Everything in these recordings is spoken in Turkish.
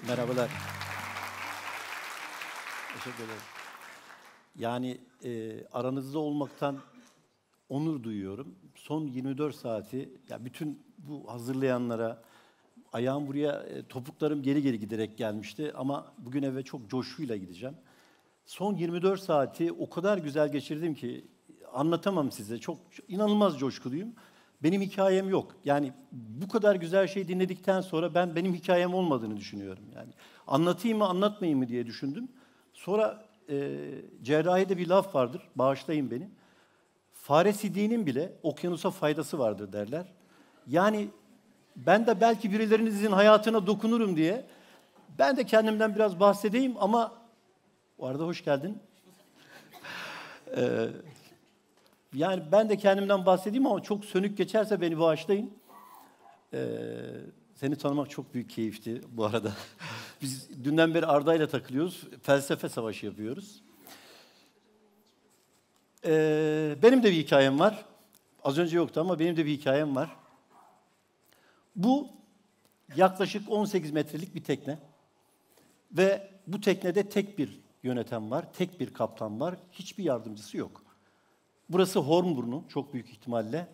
Merhabalar. Teşekkür ederim. Yani aranızda olmaktan onur duyuyorum. Son 24 saati, ya bütün bu hazırlayanlara, ayağım buraya, topuklarım geri geri giderek gelmişti ama bugün eve çok coşkuyla gideceğim. Son 24 saati o kadar güzel geçirdim ki anlatamam size. Çok inanılmaz coşkuluyum. Benim hikayem yok. Yani bu kadar güzel şey dinledikten sonra benim hikayem olmadığını düşünüyorum. Yani anlatayım mı, anlatmayayım mı diye düşündüm. Sonra cerrahide bir laf vardır. Bağışlayın beni. Fare sidiğinin bile okyanusa faydası vardır derler. Yani ben de belki birilerinizin hayatına dokunurum diye ben de kendimden biraz bahsedeyim ama bu arada hoş geldin. Yani ben de kendimden bahsedeyim ama çok sönük geçerse beni bağışlayın. Seni tanımak çok büyük keyifti bu arada. Biz dünden beri Arda'yla takılıyoruz, felsefe savaşı yapıyoruz. Benim de bir hikayem var. Az önce yoktu ama benim de bir hikayem var. Bu yaklaşık 18 metrelik bir tekne. Ve bu teknede tek bir yöneten var, tek bir kaptan var, hiçbir yardımcısı yok. Burası Hornburnu, çok büyük ihtimalle.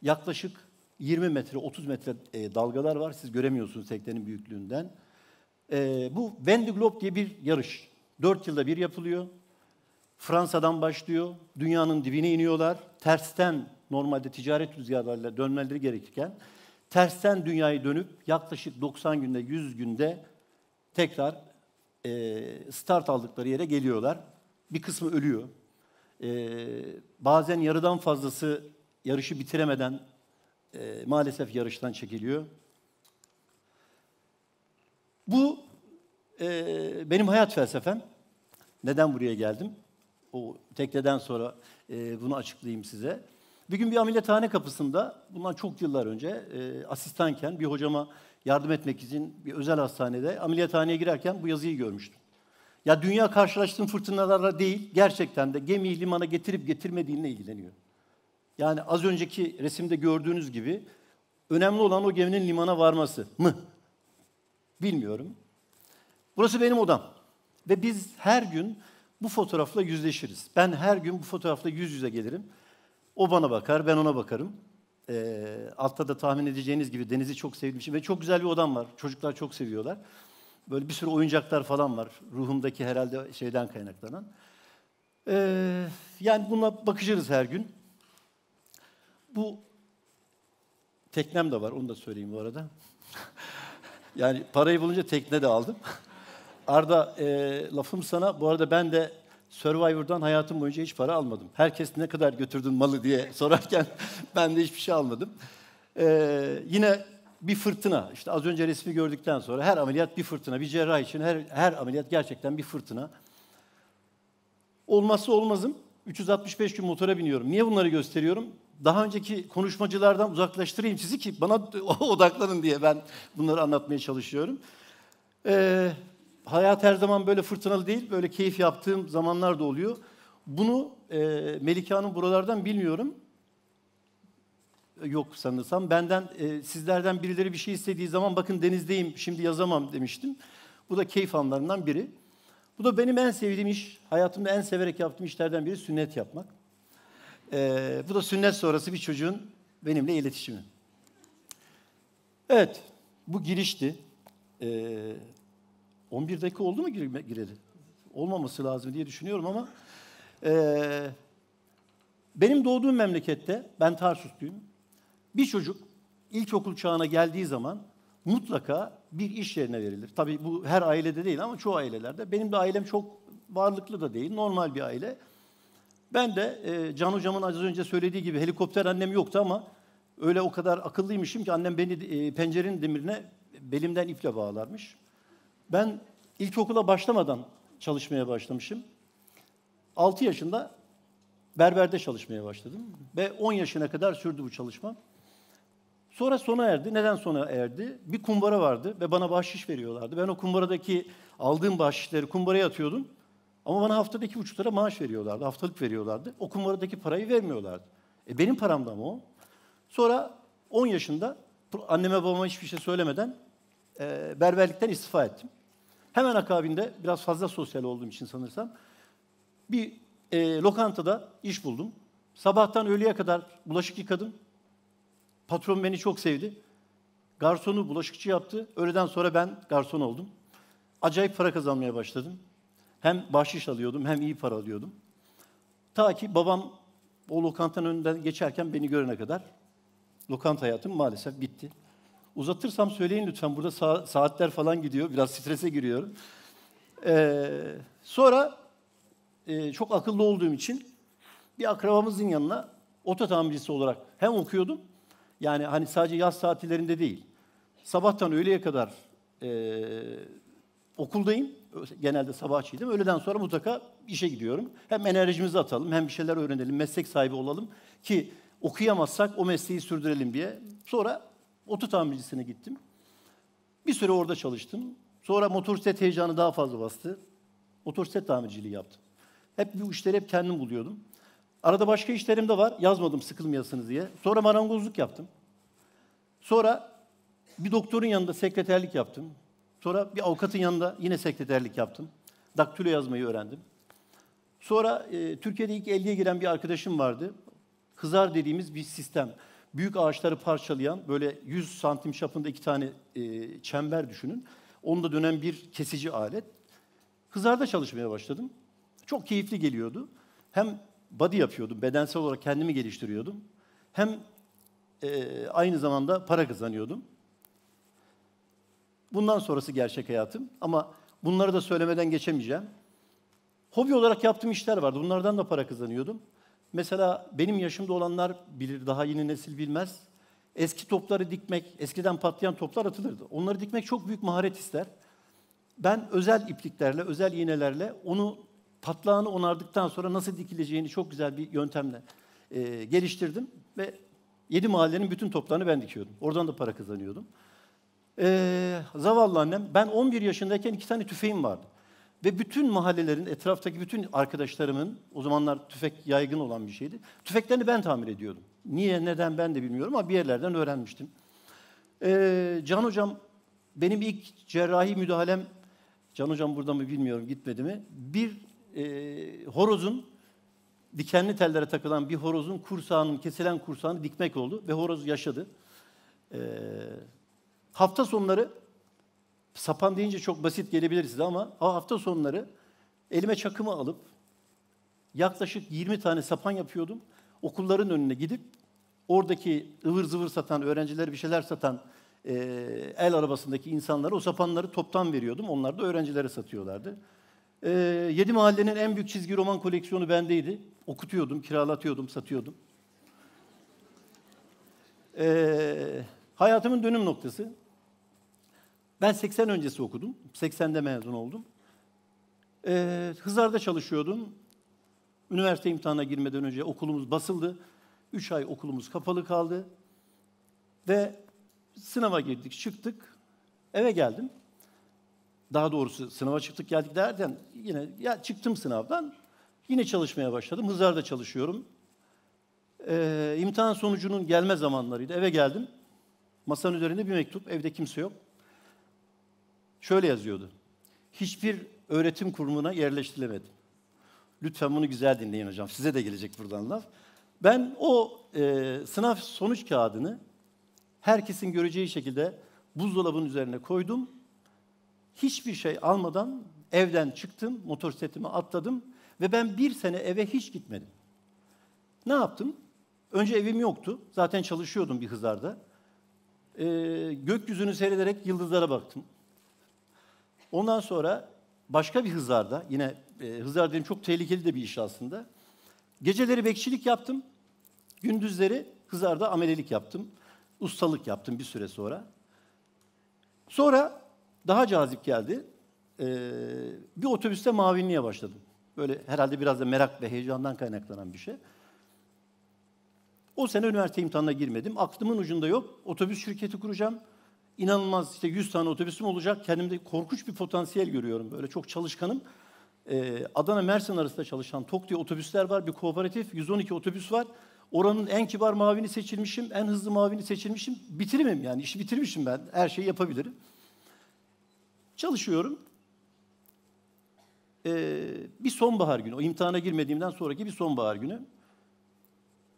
Yaklaşık 20 metre, 30 metre dalgalar var. Siz göremiyorsunuz teknenin büyüklüğünden. Bu Vendée Globe diye bir yarış. 4 yılda bir yapılıyor. Fransa'dan başlıyor. Dünyanın dibine iniyorlar. Tersten, normalde ticaret rüzgarlarıyla dönmeleri gerekirken, tersten dünyayı dönüp yaklaşık 90 günde, 100 günde tekrar start aldıkları yere geliyorlar. Bir kısmı ölüyor. Bazen yarıdan fazlası yarışı bitiremeden maalesef yarıştan çekiliyor. Bu benim hayat felsefem. Neden buraya geldim? O tekneden sonra bunu açıklayayım size. Bir gün bir ameliyathane kapısında, bundan çok yıllar önce asistanken bir hocama yardım etmek için bir özel hastanede ameliyathaneye girerken bu yazıyı görmüştüm. Ya dünya karşılaştığın fırtınalarla değil, gerçekten de gemiyi limana getirip getirmediğinle ilgileniyor. Yani az önceki resimde gördüğünüz gibi önemli olan o geminin limana varması mı? Bilmiyorum. Burası benim odam. Ve biz her gün bu fotoğrafla yüzleşiriz. Ben her gün bu fotoğrafla yüz yüze gelirim. O bana bakar, ben ona bakarım. Altta da tahmin edeceğiniz gibi denizi çok sevmişim ve çok güzel bir odam var. Çocuklar çok seviyorlar. Böyle bir sürü oyuncaklar falan var. Ruhumdaki herhalde şeyden kaynaklanan. Yani buna bakışırız her gün. Bu teknem de var, onu da söyleyeyim bu arada. Yani parayı bulunca tekne de aldım. Arda, lafım sana, bu arada ben de Survivor'dan hayatım boyunca hiç para almadım. Herkes ne kadar götürdün malı diye sorarken ben de hiçbir şey almadım. Yine bir fırtına, işte az önce resmi gördükten sonra her ameliyat bir fırtına. Bir cerrah için her ameliyat gerçekten bir fırtına. Olmazsa olmazım, 365 gün motora biniyorum. Niye bunları gösteriyorum? Daha önceki konuşmacılardan uzaklaştırayım sizi ki bana odaklanın diye ben bunları anlatmaya çalışıyorum. Hayat her zaman böyle fırtınalı değil, böyle keyif yaptığım zamanlar da oluyor. Bunu Melike Hanım buralardan bilmiyorum. Yok sanırsam. Benden, sizlerden birileri bir şey istediği zaman bakın denizdeyim, şimdi yazamam demiştim. Bu da keyif anlarından biri. Bu da benim en sevdiğim iş, hayatımda en severek yaptığım işlerden biri sünnet yapmak. Bu da sünnet sonrası bir çocuğun benimle iletişimi. Evet, bu girişti. 11 dakika oldu mu gireli? Olmaması lazım diye düşünüyorum ama benim doğduğum memlekette, ben Tarsusluyum, bir çocuk ilkokul çağına geldiği zaman mutlaka bir iş yerine verilir. Tabii bu her ailede değil ama çoğu ailelerde. Benim de ailem çok varlıklı da değil, normal bir aile. Ben de Can Hocam'ın az önce söylediği gibi helikopter annem yoktu ama öyle o kadar akıllıymışım ki annem beni pencerenin demirine belimden iple bağlarmış. Ben ilkokula başlamadan çalışmaya başlamışım. 6 yaşında berberde çalışmaya başladım ve 10 yaşına kadar sürdü bu çalışmam. Sonra sona erdi. Neden sona erdi? Bir kumbara vardı ve bana bahşiş veriyorlardı. Ben o kumbaradaki aldığım bahşişleri kumbaraya atıyordum. Ama bana haftada 2,5 lira maaş veriyorlardı, haftalık veriyorlardı. O kumbaradaki parayı vermiyorlardı. Benim paramda mı o? Sonra 10 yaşında anneme babama hiçbir şey söylemeden berberlikten istifa ettim. Hemen akabinde biraz fazla sosyal olduğum için sanırsam bir lokantada iş buldum. Sabahtan öğleye kadar bulaşık yıkadım. Patron beni çok sevdi. Garsonu bulaşıkçı yaptı. Öğleden sonra ben garson oldum. Acayip para kazanmaya başladım. Hem bahşiş alıyordum hem iyi para alıyordum. Ta ki babam o lokantanın önünden geçerken beni görene kadar lokanta hayatım maalesef bitti. Uzatırsam söyleyin lütfen. Burada saatler falan gidiyor. Biraz strese giriyorum. Sonra çok akıllı olduğum için bir akrabamızın yanına oto tamircisi olarak hem okuyordum. Yani hani sadece yaz tatillerinde değil. Sabahtan öğleye kadar okuldayım. Genelde sabahçıydım. Öğleden sonra mutlaka işe gidiyorum. Hem enerjimizi atalım, hem bir şeyler öğrenelim, meslek sahibi olalım ki okuyamazsak o mesleği sürdürelim diye. Sonra oto tamircisine gittim. Bir süre orada çalıştım. Sonra motosiklet heyecanı daha fazla bastı. Motosiklet tamirciliği yaptım. Hep bu işleri hep kendim buluyordum. Arada başka işlerim de var. Yazmadım sıkılmayasınız diye. Sonra marangozluk yaptım. Sonra bir doktorun yanında sekreterlik yaptım. Sonra bir avukatın yanında yine sekreterlik yaptım. Daktilo yazmayı öğrendim. Sonra Türkiye'de ilk 50'ye giren bir arkadaşım vardı. Hızar dediğimiz bir sistem. Büyük ağaçları parçalayan, böyle 100 santim çapında 2 tane çember düşünün. Onda dönen bir kesici alet. Hızar'da çalışmaya başladım. Çok keyifli geliyordu. Hem body yapıyordum, bedensel olarak kendimi geliştiriyordum. Hem aynı zamanda para kazanıyordum. Bundan sonrası gerçek hayatım. Ama bunları da söylemeden geçemeyeceğim. Hobi olarak yaptığım işler vardı. Bunlardan da para kazanıyordum. Mesela benim yaşımda olanlar bilir, daha yeni nesil bilmez. Eski topları dikmek, eskiden patlayan toplar atılırdı. Onları dikmek çok büyük maharet ister. Ben özel ipliklerle, özel iğnelerle onu patlağını onardıktan sonra nasıl dikileceğini çok güzel bir yöntemle geliştirdim. Ve 7 mahallenin bütün toplarını ben dikiyordum. Oradan da para kazanıyordum. Zavallı annem, ben 11 yaşındayken 2 tane tüfeğim vardı. Ve bütün mahallelerin, etraftaki bütün arkadaşlarımın, o zamanlar tüfek yaygın olan bir şeydi, tüfeklerini ben tamir ediyordum. Niye, neden ben de bilmiyorum ama bir yerlerden öğrenmiştim. Can Hocam, benim ilk cerrahi müdahalem, Can Hocam burada mı bilmiyorum, gitmedi mi? Bir horozun, dikenli tellere takılan bir horozun kursağının, kesilen kursağını dikmek oldu ve horoz yaşadı. Hafta sonları, sapan deyince çok basit gelebilir size ama hafta sonları elime çakımı alıp yaklaşık 20 tane sapan yapıyordum. Okulların önüne gidip oradaki ıvır zıvır satan, öğrencilere bir şeyler satan el arabasındaki insanlara o sapanları toptan veriyordum. Onlar da öğrencilere satıyorlardı. 7 mahallenin en büyük çizgi roman koleksiyonu bendeydi. Okutuyordum, kiralatıyordum, satıyordum. Hayatımın dönüm noktası. Ben 80 öncesi okudum. 80'de mezun oldum. Hızar'da çalışıyordum. Üniversite imtihanına girmeden önce okulumuz basıldı. 3 ay okulumuz kapalı kaldı. Ve sınava girdik, çıktık. Eve geldim. Daha doğrusu sınava çıktık geldik derken yine çıktım sınavdan. Yine çalışmaya başladım. Hızar'da çalışıyorum. İmtihan sonucunun gelme zamanlarıydı. Eve geldim. Masanın üzerinde bir mektup. Evde kimse yok. Şöyle yazıyordu. Hiçbir öğretim kurumuna yerleştirilemedim. Lütfen bunu güzel dinleyin hocam. Size de gelecek buradan laf. Ben o sınav sonuç kağıdını herkesin göreceği şekilde buzdolabının üzerine koydum. Hiçbir şey almadan evden çıktım, motosikletime atladım ve ben 1 sene eve hiç gitmedim. Ne yaptım? Önce evim yoktu. Zaten çalışıyordum bir Hızar'da. Gökyüzünü seyrederek yıldızlara baktım. Ondan sonra başka bir Hızar'da, yine Hızar dediğim çok tehlikeli de bir iş aslında. Geceleri bekçilik yaptım. Gündüzleri Hızar'da amelelik yaptım. Ustalık yaptım bir süre sonra. Sonra daha cazip geldi. Bir otobüste mavinliğe başladım. Böyle herhalde biraz da merak ve heyecandan kaynaklanan bir şey. O sene üniversite imtihanına girmedim. Aklımın ucunda yok. Otobüs şirketi kuracağım. İnanılmaz işte 100 tane otobüsüm olacak. Kendimde korkunç bir potansiyel görüyorum. Böyle çok çalışkanım. Adana Mersin arasında çalışan TOK diye otobüsler var. Bir kooperatif. 112 otobüs var. Oranın en kibar mavini seçilmişim. En hızlı mavini seçilmişim. Bitirimim yani. İşi bitirmişim ben. Her şeyi yapabilirim. Çalışıyorum. Bir sonbahar günü, o imtihana girmediğimden sonraki bir sonbahar günü,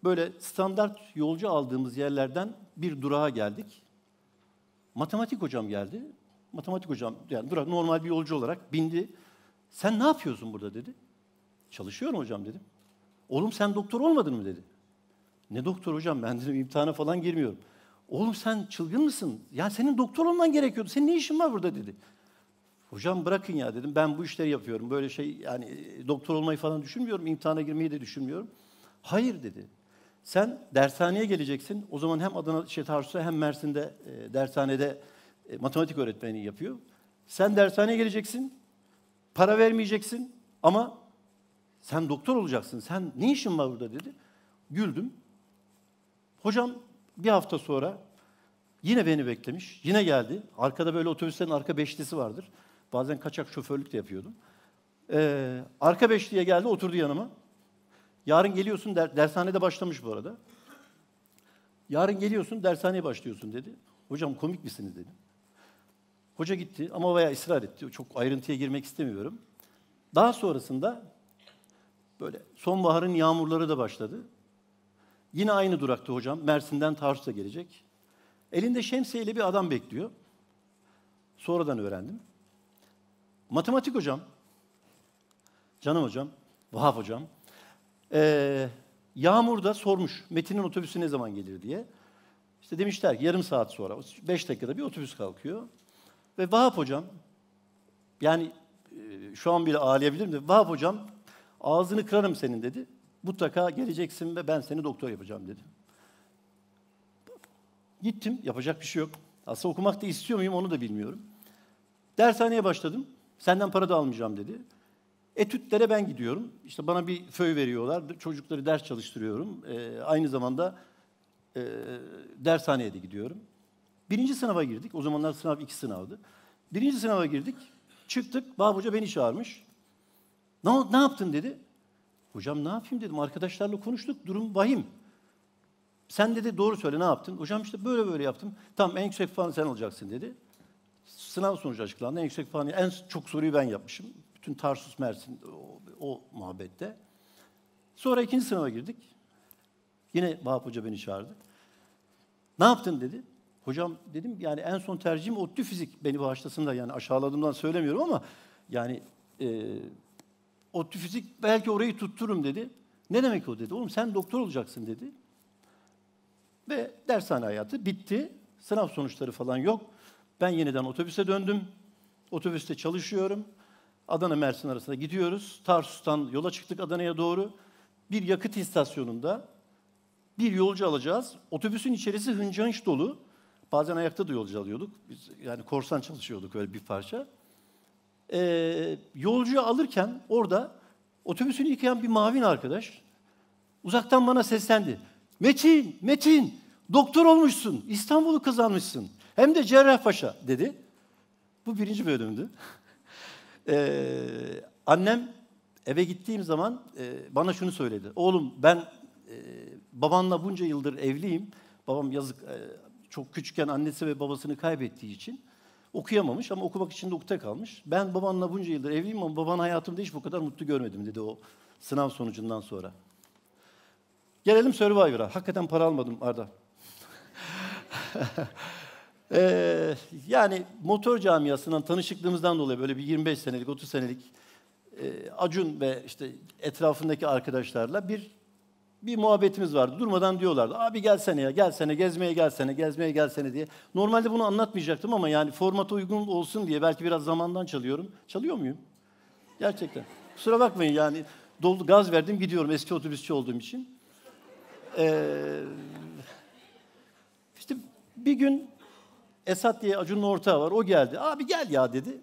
böyle standart yolcu aldığımız yerlerden bir durağa geldik. Matematik hocam geldi. Matematik hocam, yani durak normal bir yolcu olarak bindi. Sen ne yapıyorsun burada dedi. Çalışıyorum hocam dedim. Oğlum sen doktor olmadın mı dedi. Ne doktor hocam, ben dedim imtihana falan girmiyorum. Oğlum sen çılgın mısın? Ya senin doktor olman gerekiyordu. Senin ne işin var burada dedi. Hocam bırakın ya dedim. Ben bu işleri yapıyorum. Böyle şey yani doktor olmayı falan düşünmüyorum. İmtihana girmeyi de düşünmüyorum. Hayır dedi. Sen dershaneye geleceksin. O zaman hem Adana Tarsus'ta hem Mersin'de dershanede matematik öğretmenliği yapıyor. Sen dershaneye geleceksin. Para vermeyeceksin ama sen doktor olacaksın. Sen ne işin var burada dedi. Güldüm. Hocam bir hafta sonra yine beni beklemiş. Yine geldi. Arkada böyle otobüslerin arka beşlisi vardır. Bazen kaçak şoförlük de yapıyordum. Arka beşliğe geldi, oturdu yanıma. Yarın geliyorsun, dershanede başlamış bu arada. Yarın geliyorsun, dershaneye başlıyorsun dedi. Hocam komik misiniz dedim. Hoca gitti ama bayağı ısrar etti. Çok ayrıntıya girmek istemiyorum. Daha sonrasında böyle sonbaharın yağmurları da başladı. Yine aynı durakta hocam, Mersin'den Tarsus'a gelecek. Elinde şemsiyeyle bir adam bekliyor. Sonradan öğrendim. Matematik hocam, canım hocam, Vahap hocam, yağmurda sormuş, Metin'in otobüsü ne zaman gelir diye. İşte demişler ki yarım saat sonra, 5 dakikada bir otobüs kalkıyor. Ve Vahap hocam, yani şu an bile ağlayabilirim de, Vahap hocam, ağzını kırarım senin dedi. Mutlaka geleceksin ve ben seni doktor yapacağım dedi. Gittim, yapacak bir şey yok. Aslında okumak da istiyor muyum onu da bilmiyorum. Dershaneye başladım, senden para da almayacağım dedi. Etütlere ben gidiyorum. İşte bana bir föy veriyorlar, çocukları ders çalıştırıyorum. Aynı zamanda dershaneye de gidiyorum. Birinci sınava girdik, o zamanlar sınav 2 sınavdı. Birinci sınava girdik, çıktık, Vahap Hoca beni çağırmış. Ne yaptın dedi. Hocam ne yapayım dedim, arkadaşlarla konuştuk, durum vahim. Sen dedi doğru söyle, ne yaptın? Hocam işte böyle böyle yaptım. Tamam, en yüksek puanı sen alacaksın dedi. Sınav sonucu açıklandı, en yüksek puanı, en çok soruyu ben yapmışım. Bütün Tarsus, Mersin, o muhabbette. Sonra ikinci sınava girdik. Yine Vahap Hoca beni çağırdı. Ne yaptın dedi. Hocam dedim yani en son tercihim ODTÜ fizik. Beni bağışlasın da yani aşağıladığımdan söylemiyorum ama yani ODTÜ fizik belki orayı tuttururum dedi. Ne demek o dedi. Oğlum sen doktor olacaksın dedi. Ve dershane hayatı bitti. Sınav sonuçları falan yok. Ben yeniden otobüse döndüm. Otobüste çalışıyorum. Adana-Mersin arasında gidiyoruz. Tarsus'tan yola çıktık Adana'ya doğru. Bir yakıt istasyonunda bir yolcu alacağız. Otobüsün içerisi hınca hınç dolu. Bazen ayakta da yolcu alıyorduk. Biz yani korsan çalışıyorduk öyle bir parça. Yolcuyu alırken orada otobüsünü yıkayan bir mavin arkadaş uzaktan bana seslendi. Metin, Metin, doktor olmuşsun, İstanbul'u kazanmışsın. Hem de Cerrahpaşa dedi. Bu birinci bölümdü. Annem eve gittiğim zaman bana şunu söyledi. Oğlum ben babanla bunca yıldır evliyim. Babam yazık çok küçükken annesi ve babasını kaybettiği için okuyamamış ama okumak için de ukde kalmış. Ben babanla bunca yıldır evliyim ama babanı hayatımda hiç bu kadar mutlu görmedim dedi o sınav sonucundan sonra. Gelelim Survivor'a. Hakikaten para almadım Arda. Yani motor camiasından tanışıklığımızdan dolayı böyle bir 25 senelik, 30 senelik Acun ve işte etrafındaki arkadaşlarla bir muhabbetimiz vardı. Durmadan diyorlardı. Abi gelsene ya, gelsene, gezmeye gelsene, gezmeye gelsene diye. Normalde bunu anlatmayacaktım ama yani formata uygun olsun diye belki biraz zamandan çalıyorum. Çalıyor muyum? Gerçekten. Kusura bakmayın yani gaz verdim gidiyorum eski otobüsçü olduğum için. İşte bir gün Esat diye Acun'un ortağı var. O geldi. Abi gel ya dedi.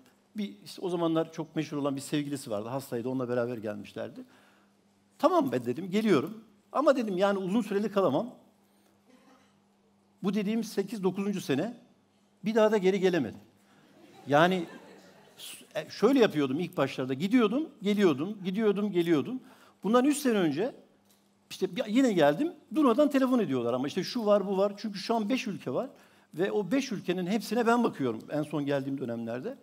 İşte o zamanlar çok meşhur olan bir sevgilisi vardı. Hastaydı. Onunla beraber gelmişlerdi. Tamam ben dedim. Geliyorum. Ama dedim yani uzun süreli kalamam. Bu dediğim 8-9. sene. Bir daha da geri gelemedim. Yani şöyle yapıyordum ilk başlarda. Gidiyordum, geliyordum, gidiyordum, geliyordum. Bundan 3 sene önce işte yine geldim. Durmadan telefon ediyorlar ama işte şu var, bu var. Çünkü şu an 5 ülke var. Ve o 5 ülkenin hepsine ben bakıyorum en son geldiğim dönemlerde.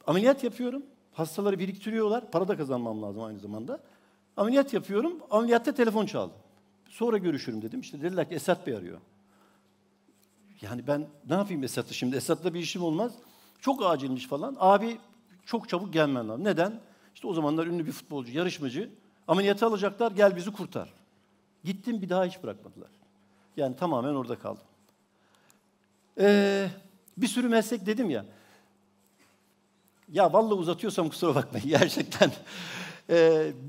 Ameliyat yapıyorum. Hastaları biriktiriyorlar. Para da kazanmam lazım aynı zamanda. Ameliyat yapıyorum. Ameliyatta telefon çaldı. Sonra görüşürüm dedim. İşte dediler ki Esat Bey arıyor. Yani ben ne yapayım Esat'ı şimdi? Esat'la bir işim olmaz. Çok acilmiş falan. Abi çok çabuk gelmen lazım. Neden? İşte o zamanlar ünlü bir futbolcu, yarışmacı. Ameliyatı alacaklar, gel bizi kurtar. Gittim, bir daha hiç bırakmadılar. Yani tamamen orada kaldım. Bir sürü meslek dedim ya. Ya vallahi uzatıyorsam kusura bakmayın gerçekten.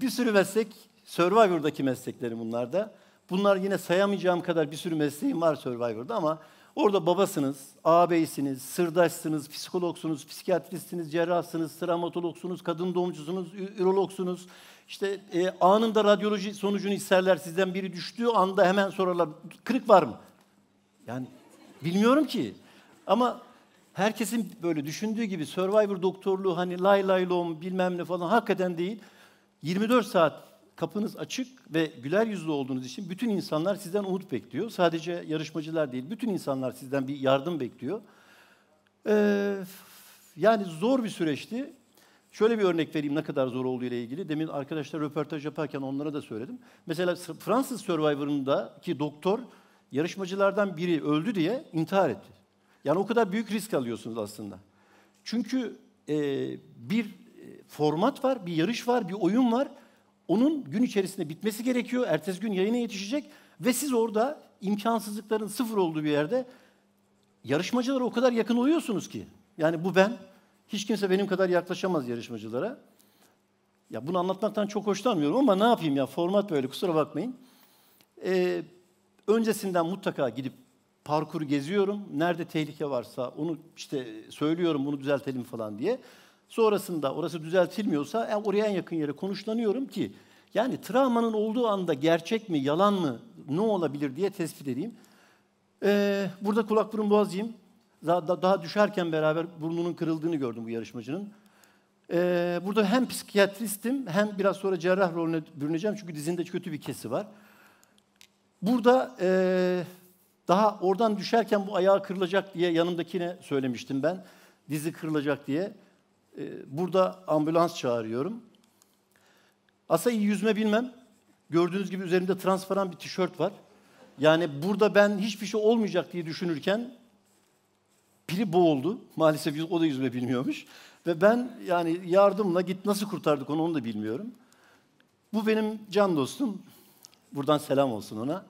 Bir sürü meslek, Survivor'daki mesleklerim bunlar da. Bunlar yine sayamayacağım kadar bir sürü mesleğim var Survivor'da ama orada babasınız, ağabeysiniz, sırdaşsınız, psikologsunuz, psikiyatristsiniz, cerrahsınız, travmatologsunuz, kadın doğumcusunuz, ürologsunuz. İşte anında radyoloji sonucunu isterler, sizden biri düştüğü anda hemen sorarlar, kırık var mı? Yani bilmiyorum ki. Ama herkesin böyle düşündüğü gibi Survivor doktorluğu hani lay lay lom bilmem ne falan hakikaten değil. 24 saat kapınız açık ve güler yüzlü olduğunuz için bütün insanlar sizden umut bekliyor. Sadece yarışmacılar değil, bütün insanlar sizden bir yardım bekliyor. Yani zor bir süreçti. Şöyle bir örnek vereyim ne kadar zor olduğu ile ilgili. Demin arkadaşlar röportaj yaparken onlara da söyledim. Mesela Fransız Survivor'ındaki doktor yarışmacılardan biri öldü diye intihar etti. Yani o kadar büyük risk alıyorsunuz aslında. Çünkü bir format var, bir yarış var, bir oyun var. Onun gün içerisinde bitmesi gerekiyor. Ertesi gün yayına yetişecek ve siz orada imkansızlıkların sıfır olduğu bir yerde yarışmacılara o kadar yakın oluyorsunuz ki. Yani bu ben. Hiç kimse benim kadar yaklaşamaz yarışmacılara. Ya bunu anlatmaktan çok hoşlanmıyorum ama ne yapayım ya, format böyle, kusura bakmayın. Öncesinden mutlaka gidip parkuru geziyorum. Nerede tehlike varsa onu işte söylüyorum, bunu düzeltelim falan diye. Sonrasında orası düzeltilmiyorsa oraya en yakın yere konuşlanıyorum ki yani travmanın olduğu anda gerçek mi, yalan mı, ne olabilir diye tespit edeyim. Burada kulak burun boğazcıyım. Daha düşerken beraber burnunun kırıldığını gördüm bu yarışmacının. Burada hem psikiyatristim hem biraz sonra cerrah rolüne bürüneceğim çünkü dizinde kötü bir kesi var. Burada daha oradan düşerken bu ayağı kırılacak diye yanımdakine söylemiştim ben. Dizi kırılacak diye. Burada ambulans çağırıyorum. Aslında iyi yüzme bilmem. Gördüğünüz gibi üzerimde transparan bir tişört var. Yani burada ben hiçbir şey olmayacak diye düşünürken biri boğuldu. Maalesef o da yüzme bilmiyormuş. Ve ben yani yardımla git nasıl kurtardık onu da bilmiyorum. Bu benim can dostum. Buradan selam olsun ona.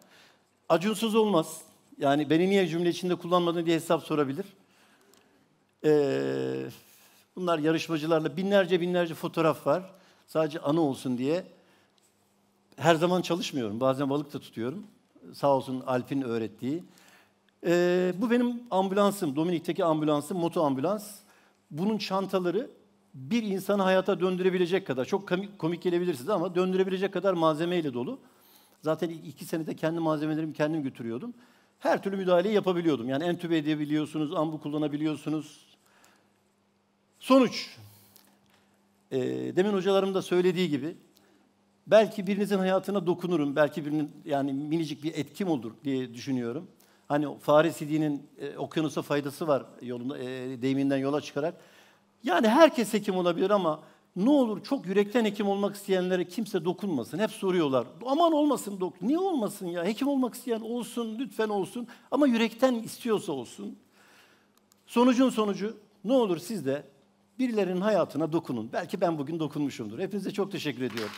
Acunsuz olmaz. Yani beni niye cümle içinde kullanmadın diye hesap sorabilir. Bunlar yarışmacılarla binlerce fotoğraf var. Sadece anı olsun diye. Her zaman çalışmıyorum. Bazen balık da tutuyorum. Sağ olsun Alp'in öğrettiği. Bu benim ambulansım. Dominik'teki ambulansım, moto ambulans. Bunun çantaları bir insanı hayata döndürebilecek kadar, çok komik gelebilir size ama döndürebilecek kadar malzemeyle dolu. Zaten 2 senede kendi malzemelerimi kendim götürüyordum. Her türlü müdahaleyi yapabiliyordum. Yani entübe edebiliyorsunuz, ambu kullanabiliyorsunuz. Sonuç, demin hocalarım da söylediği gibi, belki birinizin hayatına dokunurum, belki birinin yani minicik bir etkim olur diye düşünüyorum. Hani Fare Sidi'nin okyanusa faydası var yolunda, deyiminden yola çıkarak. Yani herkes hekim olabilir ama ne olur çok yürekten hekim olmak isteyenlere kimse dokunmasın. Hep soruyorlar. Aman olmasın doktor. Niye olmasın ya? Hekim olmak isteyen olsun, lütfen olsun. Ama yürekten istiyorsa olsun. Sonucun sonucu ne olur siz de birilerinin hayatına dokunun. Belki ben bugün dokunmuşumdur. Hepinize çok teşekkür ediyorum.